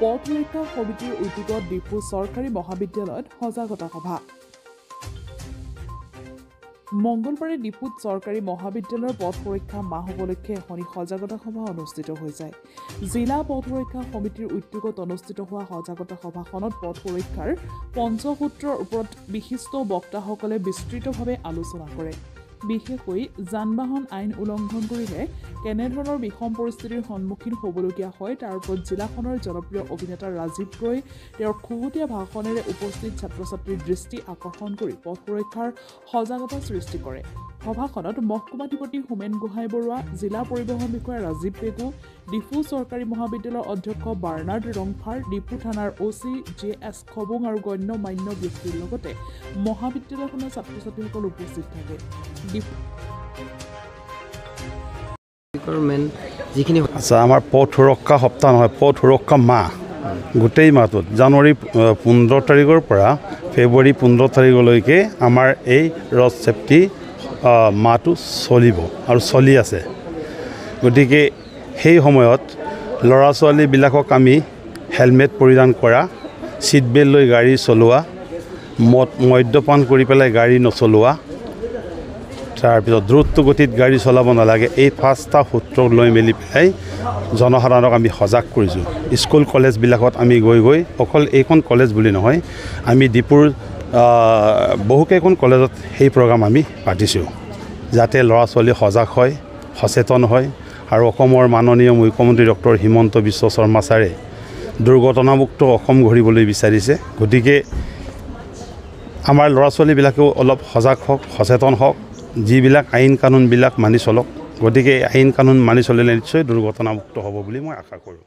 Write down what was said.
পথ সুৰক্ষা সমিতিৰ উদ্যোগত ডিফু চৰকাৰী মহাবিদ্যালয়ত সজাগতা সভা। মঙ্গলবাৰে ডিফুত চৰকাৰী মহাবিদ্যালয়ৰ পথ সুৰক্ষা মাহ উপলক্ষে এখনি সজাগতা সভা অনুষ্ঠিত হৈ যায়। জিলা পথ সুৰক্ষা সমিতিৰ উদ্যোগত অনুষ্ঠিত হোৱা সজাগতা সভাখনত পথ সুৰক্ষাৰ পঞ্চসূত্ৰৰ ওপৰত বিশিষ্ট বক্তাসকলে বিস্তৃতভাৱে আলোচনা কৰে। বিশেষকৈ যান-বাহন আইন উলংঘন কৰিলে কেনেধৰণৰ বিষম পৰিস্থিতিৰ সন্মুখীন হ'বলগীয়া হয় তাৰ ওপৰত জিলাখনৰ জনপ্ৰিয় অভিনেতা ৰাজীৱ ৰয়ে তেওঁৰ খুহুতীয়া ভাষণেৰে উপস্থিত ছাত্ৰ-ছাত্ৰীৰ দৃষ্টি আকৰ্ষণ কৰি পথ সুৰক্ষাৰ সজাগতা সৃষ্টি কৰে। সভাখনত মহকুমাধিপতি হোমেন গোহাঁই বৰুৱা, জিলা পৰিবহণ বিষয়া ৰাজীৱ পেগু, ডিফু চৰকাৰী মহাবিদ্যালয়ৰ অধ্যক্ষ বাৰ্নাৰ্ড ৰংফাৰ, ডিফু থানাৰ OC JS খবুং আৰু গণ্যমান্য ব্যক্তিৰ লগতে মহাবিদ্যালয়খনৰ ছাত্ৰ-ছাত্ৰীসকল উপস্থিত থাকে। আমাৰ পথ সুৰক্ষা সপ্তাহ নহয়, পথ সুৰক্ষা মাহ গোটেই মাহটোত জানুৱাৰী 15 তাৰিখৰ পৰা ফেব্ৰুৱাৰী 15 তাৰিখলৈকে আমাৰ এই ৰড ছেফটি মাহটো চলিব আৰু চলি আছে। গতিকে সেই সময়ত ল'ৰা ছোৱালীবিলাকক আমি হেলমেট পৰিধান কৰা, ছিট বেল্ট লৈ গাড়ী চলোৱা, মদ্যপান কৰি পেলাই গাড়ী নচলোৱা, তাৰপিছত দ্ৰুত গতিত গাড়ী চলাব নালাগে, এই 5টা সূত্ৰক লৈ মেলি পেলাই জনসাধাৰণক আমি সজাগ কৰিছোঁ। স্কুল কলেজবিলাকত আমি গৈ অকল এইখন কলেজ বুলি নহয়, আমি ডিপুৰ বহুকেইখন কলেজত সেই প্ৰগ্ৰাম আমি পাতিছোঁ, যাতে ল'ৰা ছোৱালী সজাগ হয়, সচেতন হয়। আৰু অসমৰ মাননীয় মুখ্যমন্ত্ৰী ডক্টৰ হিমন্ত বিশ্ব শৰ্মা ছাৰে দুৰ্ঘটনামুক্ত অসম গঢ়িবলৈ বিচাৰিছে। গতিকে আমাৰ ল'ৰা ছোৱালীবিলাকেও অলপ সজাগ হওক, সচেতন হওক, যিবিলাক আইন কানুনবিলাক মানি চলক। গতিকে আইন কানুন মানি চলিলে নিশ্চয় দুৰ্ঘটনামুক্ত হ'ব বুলি মই আশা কৰোঁ।